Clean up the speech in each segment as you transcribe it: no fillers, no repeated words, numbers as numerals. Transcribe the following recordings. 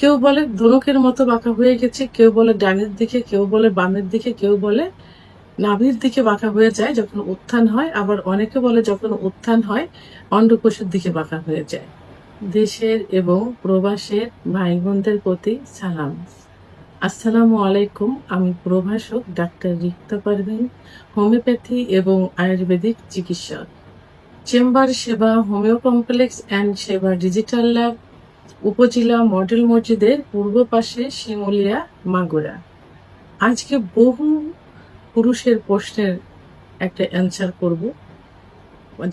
কেউ বলে ধনুকের মতো বাঁকা হয়ে গেছে, কেউ বলে ডানের দিকে, কেউ বলে বামের দিকে, কেউ বলে নাভির দিকে বাঁকা হয়ে যায় যখন উত্থান হয়, আবার অনেকে বলে যখন উত্থান হয় অন্ডকোষের দিকে বাঁকা হয়ে যায়। দেশের এবং প্রবাসের ভাই বোনদের প্রতি সালাম। আসসালামু আলাইকুম। আমি প্রভাষক ডাক্তার রিক্তা পারভিন, হোমিওপ্যাথি এবং আয়ুর্বেদিক চিকিৎসক। চেম্বার সেবা, হোমিও কমপ্লেক্স অ্যান্ড সেবা ডিজিটাল ল্যাব, উপজেলা মডেল মসজিদের পূর্ব পাশে, শিমুলিয়া, মাগুরা। আজকে বহু পুরুষের প্রশ্নের একটা অ্যান্সার করব,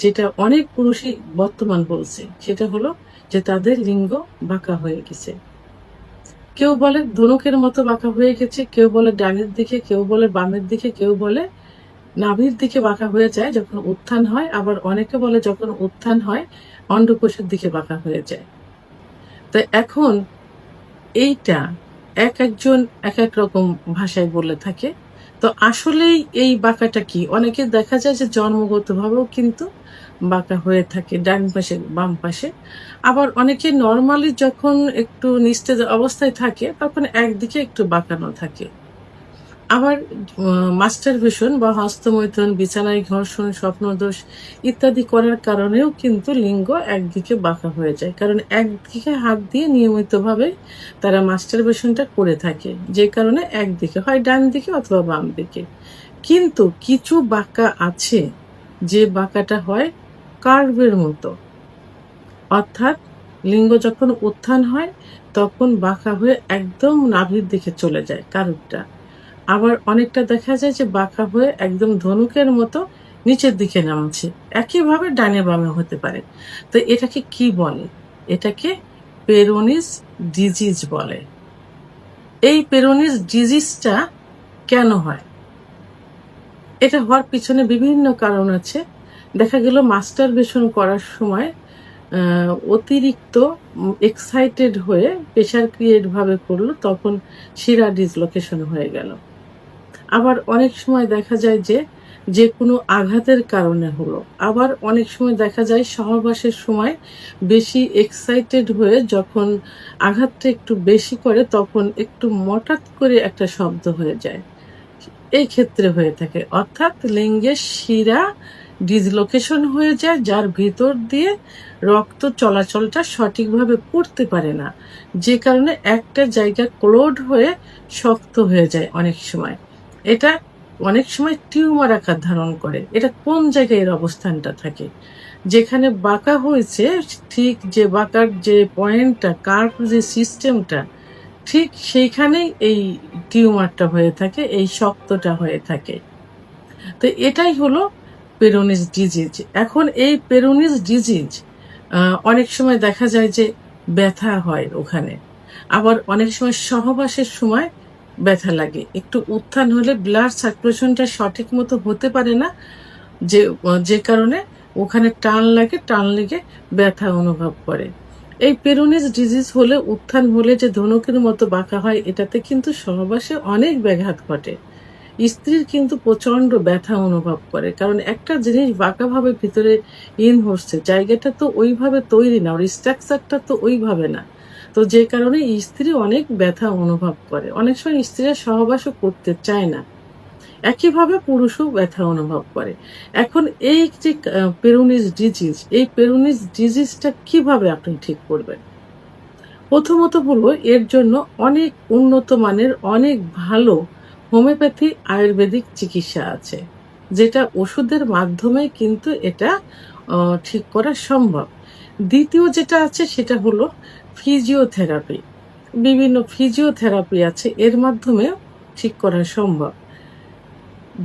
যেটা অনেক পুরুষই বর্তমান বলছে, সেটা হলো যে তাদের লিঙ্গ বাঁকা হয়ে গেছে। কেউ বলে ধনুকের মতো বাঁকা হয়ে গেছে, কেউ বলে ডানের দিকে, কেউ বলে বামের দিকে, কেউ বলে নাভির দিকে বাঁকা হয়ে যায় যখন উত্থান হয়, আবার অনেকে বলে যখন উত্থান হয় অন্ডকোষের দিকে বাঁকা হয়ে যায়। তো এখন এইটা এক একজন এক এক রকম ভাষায় বলে থাকে। তো আসলেই এই বাঁকাটা কি? অনেকে দেখা যায় যে জন্মগতভাবেও কিন্তু বাঁকা হয়ে থাকে ডান পাশে বাম পাশে। আবার অনেকে নর্মালি যখন একটু নিস্তেজ অবস্থায় থাকে তখন একদিকে একটু বাঁকানো থাকে। আবার মাস্টারবেশন বা হস্তমৈথুন, বিছানায় ঘর্ষণ, স্বপ্নদোষ ইত্যাদি করার কারণেও কিন্তু লিঙ্গ একদিকে বাঁকা হয়ে যায়, কারণ একদিকে হাত দিয়ে নিয়মিতভাবে তারা মাস্টারবেশনটা করে থাকে, যে কারণে একদিকে হয় ডান দিকে অথবা বাম দিকে। কিন্তু কিছু বাঁকা আছে যে বাঁকাটা হয় কার্ভের মতো, অর্থাৎ লিঙ্গ যখন উত্থান হয় তখন বাঁকা হয়ে একদম নাভির দিকে চলে যায় কার্ভটা। আবার অনেকটা দেখা যায় যে বাঁকা হয়ে একদম ধনুকের মতো নিচের দিকে নামছে। একইভাবে ডানে বামে হতে পারে। তো এটাকে কি বলে? এটাকে পেরোনিস ডিজিজ বলে। এই পেরোনিস ডিজিজটা কেন হয়? এটা হওয়ার পিছনে বিভিন্ন কারণ আছে। দেখা গেল মাস্টারবেশন করার সময় অতিরিক্ত এক্সাইটেড হয়ে প্রেশার ক্রিয়েট ভাবে করলো, তখন শিরা ডিসলোকেশন হয়ে গেল। আবার অনেক সময় দেখা যায় যে যে কোনো আঘাতের কারণে হলো। আবার অনেক সময় দেখা যায় সহবাসের সময় বেশি এক্সাইটেড হয়ে যখন আঘাতটা একটু বেশি করে তখন একটু মটাত করে একটা শব্দ হয়ে যায়। এই ক্ষেত্রে হয়ে থাকে, অর্থাৎ লিঙ্গের শিরা ডিসলোকেশন হয়ে যায়, যার ভিতর দিয়ে রক্ত চলাচলটা সঠিকভাবে করতে পারে না, যে কারণে একটা জায়গা ক্লোড হয়ে শক্ত হয়ে যায় অনেক সময়। এটা অনেক সময় টিউমার আকার ধারণ করে। এটা কোন জায়গায় এর অবস্থানটা থাকে? যেখানে বাঁকা হয়েছে, ঠিক যে বাঁকার যে পয়েন্টটা, কার্ভ যে সিস্টেমটা, ঠিক সেইখানেই এই টিউমারটা হয়ে থাকে, এই শক্তটা হয়ে থাকে। তো এটাই হলো পেরোনিস ডিজিজ। এখন এই পেরোনিস ডিজিজ অনেক সময় দেখা যায় যে ব্যথা হয় ওখানে। আবার অনেক সময় সহবাসের সময় ব্যথা লাগে। একটু উত্থান হলে ব্লাড সার্কুলেশনটা সঠিক মতো হতে পারে না, যে কারণে ওখানে টান লাগে, টান লেগে ব্যথা অনুভব করে। এই পেরোনিস ডিজিজ হলে, উত্থান হলে যে ধনুকের মতো বাঁকা হয়, এটাতে কিন্তু সহবাসে অনেক ব্যাঘাত ঘটে। স্ত্রীর কিন্তু প্রচন্ড ব্যথা অনুভব করে, কারণ একটা জিনিস বাঁকাভাবে ভিতরে হচ্ছে, জায়গাটা তো ওইভাবে তৈরি না, ওর স্ট্রাকচারটা তো ওইভাবে না। তো যে কারণে স্ত্রী অনেক ব্যথা অনুভব করে। অনেক সময় স্ত্রীরা সহবাসও করতে চায় না। একইভাবে পুরুষও ব্যথা অনুভব করে। এখন এই যে পেরোনিস ডিজিজ, এই পেরোনিস ডিজিজটা কিভাবে আপনি ঠিক করবেন? প্রথমত হলো, এর জন্য অনেক উন্নত মানের, অনেক ভালো হোমিওপ্যাথি আয়ুর্বেদিক চিকিৎসা আছে, যেটা ওষুধের মাধ্যমে কিন্তু এটা ঠিক করা সম্ভব। দ্বিতীয় যেটা আছে সেটা হলো ফিজিওথেরাপি। বিভিন্ন ফিজিওথেরাপি আছে, এর মাধ্যমে ঠিক করা সম্ভব।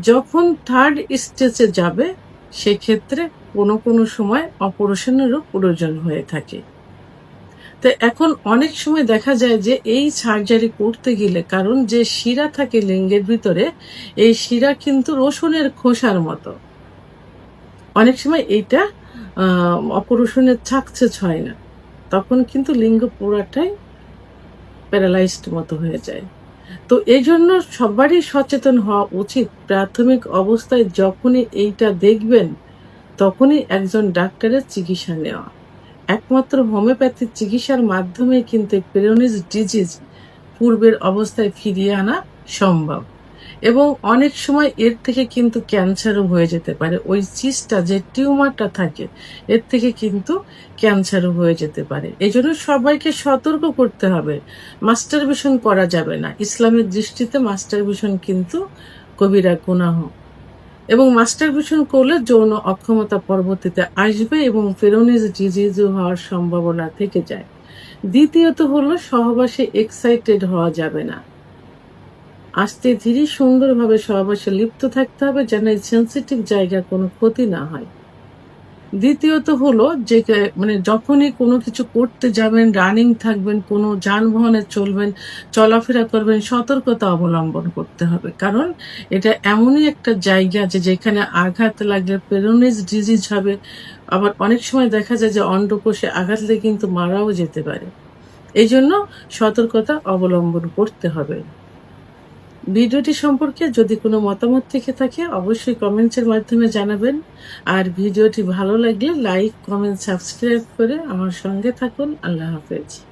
যখন থার্ড স্টেজে যাবে, সেক্ষেত্রে কোনো কোনো সময় অপারেশনেরও প্রয়োজন হয়ে থাকে। তো এখন অনেক সময় দেখা যায় যে এই সার্জারি করতে গেলে, কারণ যে শিরা থাকে লিঙ্গের ভিতরে, এই শিরা কিন্তু রসুনের খোসার মতো। অনেক সময় এইটা অপারেশনের সাকসেস হয় না, তখন কিন্তু লিঙ্গ পুরাটাই প্যারালাইজড মতো হয়ে যায়। তো এই জন্য সবারই সচেতন হওয়া উচিত। প্রাথমিক অবস্থায় যখনই এইটা দেখবেন, তখনই একজন ডাক্তারের চিকিৎসা নেওয়া। একমাত্র হোমিওপ্যাথিক চিকিৎসার মাধ্যমে কিন্তু পেরোনিজ ডিজিজ পূর্বের অবস্থায় ফিরিয়ে আনা সম্ভব। এবং অনেক সময় এর থেকে কিন্তু ক্যান্সারও হয়ে যেতে পারে। ওই সিস্টটা যে টিউমারটা থাকে এর থেকে কিন্তু ক্যান্সারও হয়ে যেতে পারে। এজন্য সবাইকে সতর্ক করতে হবে। মাস্টারবেশন করা যাবে না। ইসলামের দৃষ্টিতে মাস্টারবেশন কিন্তু কবিরা গুনাহ। এবং মাস্টারবেশন করলে যৌন অক্ষমতা পরবর্তীতে আসবে এবং পেরোনিজ ডিজিজও হওয়ার সম্ভাবনা থেকে যায়। দ্বিতীয়ত হলো সহবাসে এক্সাইটেড হওয়া যাবে না। আস্তে ধীরে সুন্দরভাবে সহবাসে লিপ্ত থাকতে হবে যেন এই সেন্সিটিভ জায়গার কোনো ক্ষতি না হয়। দ্বিতীয়ত হলো যে মানে যখনই কোনো কিছু করতে যাবেন, রানিং থাকবেন, কোনো যানবাহনে চলবেন, চলাফেরা করবেন, সতর্কতা অবলম্বন করতে হবে। কারণ এটা এমনই একটা জায়গা যে যেখানে আঘাত লাগলে পেরোনিজ ডিজিজ হবে। আবার অনেক সময় দেখা যায় যে অন্ডকোষে আঘাত লেগে কিন্তু মারাও যেতে পারে। এই জন্য সতর্কতা অবলম্বন করতে হবে। ভিডিওটি সম্পর্কে যদি কোনো মতামত থেকে থাকে অবশ্যই কমেন্টসের মাধ্যমে জানাবেন। আর ভিডিওটি ভালো লাগলে লাইক, কমেন্ট, সাবস্ক্রাইব করে আমার সঙ্গে থাকুন। আল্লাহ হাফেজ।